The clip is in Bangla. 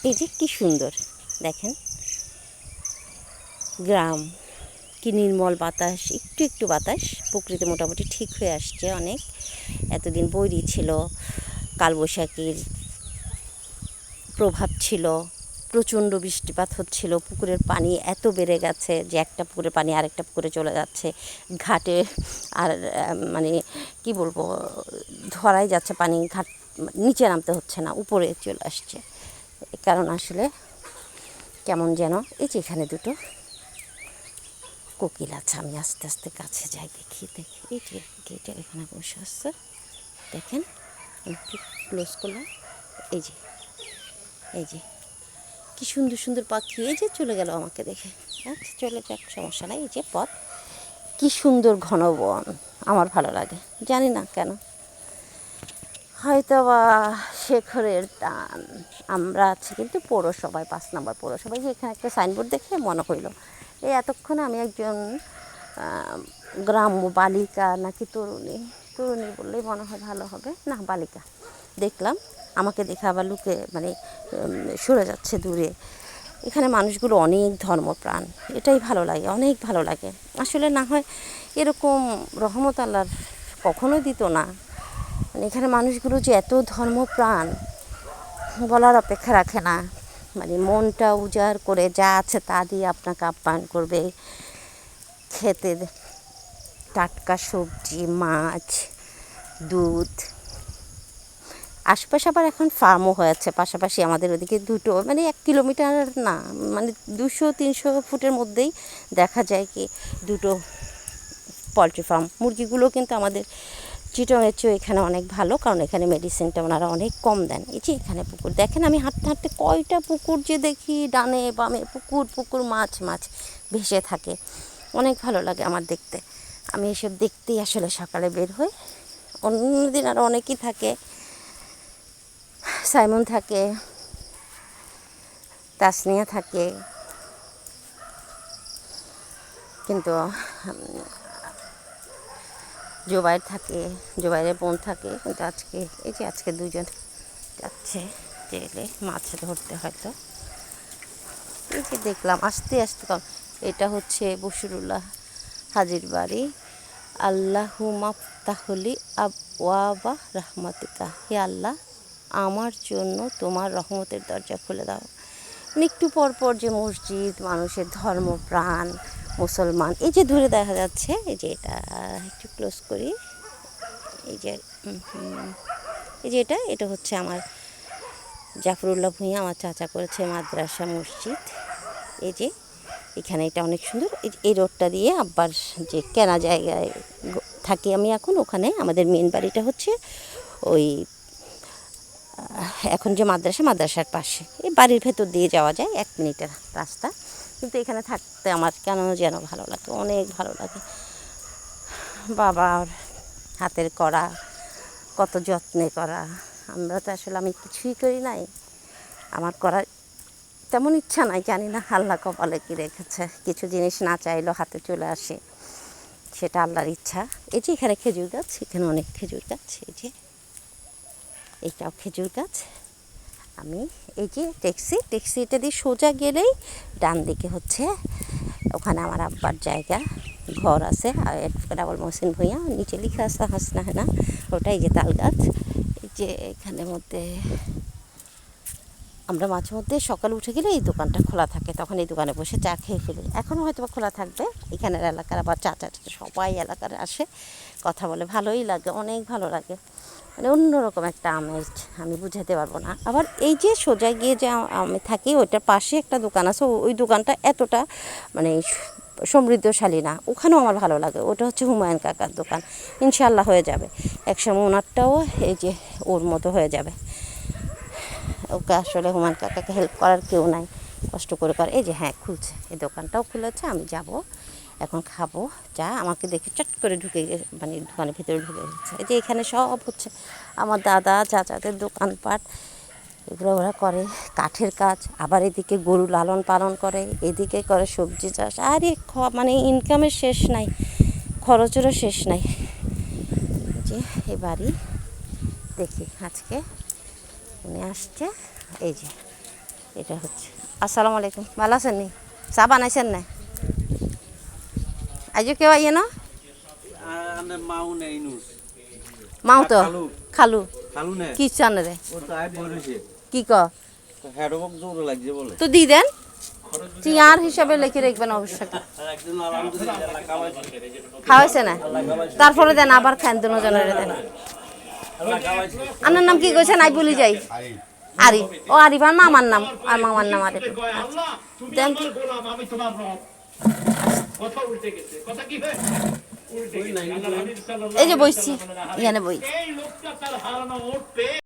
এই যে কি সুন্দর দেখেন, গ্রাম, কি নির্মল বাতাস, একটু একটু বাতাস। প্রকৃতি মোটামুটি ঠিক হয়ে আসছে অনেক। এতদিন বৈরী ছিল, কালবৈশাখীর প্রভাব ছিল, প্রচণ্ড বৃষ্টিপাত হচ্ছিল, পুকুরের পানি এত বেড়ে গেছে যে একটা পুকুরের পানি আরেকটা পুকুরে চলে যাচ্ছে, ঘাটে আর মানে কি বলবো, ধরাই যাচ্ছে পানি, ঘাট নিচে নামতে হচ্ছে না, উপরে চলে আসছে। কারণ আসলে কেমন যেন, এই যে এখানে দুটো কোকিল আছে, আমি আস্তে আস্তে কাছে যাই, দেখি এই যে গেটের এখানে বসে আসছে, দেখেন একটু ক্লোজ করলাম, এই যে এই যে কি সুন্দর সুন্দর পাখি, এই যে চলে গেল আমাকে দেখে। আচ্ছা চলে যাক, সমস্যা নাই। এই যে পথ, কি সুন্দর ঘন বন, আমার ভালো লাগে, জানি না কেন, হয়তো বা শেখরের টান। আমরা আছি কিন্তু পৌরসভায়, 5 নম্বর পৌরসভায়, যে এখানে একটা সাইনবোর্ড দেখে মনে হইল এই এতক্ষণে আমি একজন গ্রাম্য বালিকা নাকি তরুণী, তরুণী বললেই মনে হয় ভালো হবে, না বালিকা দেখলাম, আমাকে দেখে আবার লুকে মানে সরে যাচ্ছে দূরে। এখানে মানুষগুলো অনেক ধর্মপ্রাণ, এটাই ভালো লাগে, অনেক ভালো লাগে। আসলে না হয় এরকম রহমত আল্লাহর কখনোই দিত না। মানে এখানে মানুষগুলো যে এত ধর্মপ্রাণ বলার অপেক্ষা রাখে না, মানে মনটা উজাড় করে যা আছে তা দিয়ে আপনাকে আপ্যায়ন করবে। খেতে টাটকা সবজি, মাছ, দুধ, আশপাশে আবার এখন ফার্মও হয়েছে পাশাপাশি আমাদের ওদিকে দুটো, মানে 1 কিলোমিটার না, মানে 200-300 ফুটের মধ্যেই দেখা যায় কি দুটো পোলট্রি ফার্ম। মুরগিগুলো কিন্তু আমাদের চিটংয়ের চেয়ে এখানে অনেক ভালো, কারণ এখানে মেডিসিনটা ওনারা অনেক কম দেন। এই যে এখানে পুকুর দেখেন, আমি হাঁটতে হাঁটতে কয়টা পুকুর যে দেখি, ডানে বামে পুকুর পুকুর, মাছ মাছ ভেসে থাকে, অনেক ভালো লাগে আমার দেখতে। আমি এসব দেখতেই আসলে সকালে বের হই। অন্যদিন আরও অনেকেই থাকে, সাইমন থাকে, তাসনিয়া থাকে, কিন্তু জোবাইর থাকে, জোবাইরের বোন থাকে, কিন্তু আজকে এই যে আজকে দুজন যাচ্ছে জেলে মাছ ধরতে হয়তো। এই যে দেখলাম আস্তে আস্তে, কারণ এটা হচ্ছে বশিরুল্লাহ হাজির বাড়ি। আল্লাহুম্মা ফতাহলি আবওয়াবা রাহমাতিকা, হে আল্লাহ আমার জন্য তোমার রহমতের দরজা খুলে দাও। একটু পর পর যে মসজিদ, মানুষের ধর্মপ্রাণ মুসলমান, এই যে দূরে দেখা যাচ্ছে, এই যে এটা একটু ক্লোজ করি, এই যে এই যে এটা হচ্ছে আমার জাফরুল্লাহ ভূঁইয়া, আমার চাচা করেছে মাদ্রাসা মসজিদ। এই যে এখানে এটা অনেক সুন্দর, এই রোডটা দিয়ে আব্বার যে কেনা জায়গায় থাকি আমি এখন, ওখানে আমাদের মেন বাড়িটা হচ্ছে ওই এখন যে মাদ্রাসার পাশে, এই বাড়ির ভেতর দিয়ে যাওয়া যায় 1 মিনিটের রাস্তা। কিন্তু এখানে থাকতে আমার কেন যেন ভালো লাগে, অনেক ভালো লাগে। বাবার হাতের করা, কত যত্নে করা, আমরা তো আসলে আমি কিছুই করি নাই, আমার করার তেমন ইচ্ছা নাই, জানি না আল্লাহ কপালে কী রেখেছে, কিছু জিনিস না চাইলেও হাতে চলে আসে, সেটা আল্লাহর ইচ্ছা। এই যে এখানে খেজুর গাছ, এখানে অনেক খেজুর গাছ, এই যে এইটাও খেজুর গাছ। আমি এই যে ট্যাক্সিটা দিয়ে সোজা গেলেই ডান দিকে হচ্ছে ওখানে আমার আব্বার জায়গা, ঘর আছে, আর ডাবল মহসিন ভূঁইয়া, নিচে লিখা আছে হাসনা হেনা, ওটা এই যে তাল গাছ। এই যে এখানের মধ্যে আমরা মাঝে মধ্যে সকালে উঠে গেলে এই দোকানটা খোলা থাকে, তখন এই দোকানে বসে চা খেয়ে ফেলি। এখনও হয়তো বা খোলা থাকবে। এখানের এলাকার আবার চাচা সবাই এলাকার আসে, কথা বলে, ভালোই লাগে, অনেক ভালো লাগে, মানে অন্যরকম একটা আমেজ, আমি বুঝাতে পারবো না। আবার এই যে সোজা গিয়ে যে আমি থাকি ওইটার পাশে একটা দোকান আছে, ওই দোকানটা এতটা মানে সমৃদ্ধশালী না, ওখানেও আমার ভালো লাগে। ওটা হচ্ছে হুমায়ুন কাকার দোকান, ইনশাল্লাহ হয়ে যাবে একসময়, ওনারটাও এই যে ওর মতো হয়ে যাবে। ওকে আসলে হুমায়ুন কাকাকে হেল্প করার কেউ নাই, কষ্ট করে করে। এই যে হ্যাঁ খুলছে, এই দোকানটাও খুলেছে, আমি যাব এখন, খাবো চা। আমাকে দেখে চট করে ঢুকে মানে দোকানের ভিতরে ঢুকে গেছে। এই যে এখানে সব হচ্ছে আমার দাদা চাচাদের দোকানপাট, এগুলো ওরা করে, কাঠের কাজ, আবার এদিকে গরু লালন পালন করে, এদিকে করে সবজি চাষ, আর মানে ইনকামের শেষ নাই, খরচেরও শেষ নাই। যে এই বাড়ি দেখি আজকে উনি আসছে, এই যে এটা হচ্ছে। আসসালামু আলাইকুম, ভালো আছেন নি? চা বানাইছেন না? আজও কেউ আইয়ে না? মাও তো খালু কি চান রে? কি ক তো দি দেন, চিয়ার হিসাবে লিখে রাখবেন অবশ্যই। খাওয়াইছে না? তারপরে দেন আবার খান দুজনের দেন। আপনার নাম কি কইছেন? আই বলি যাই। আরিফ। ও আরিফ আর মামার নাম, আর মামার নাম আরিফ। দেন এই যে বইছি, এখানে বই।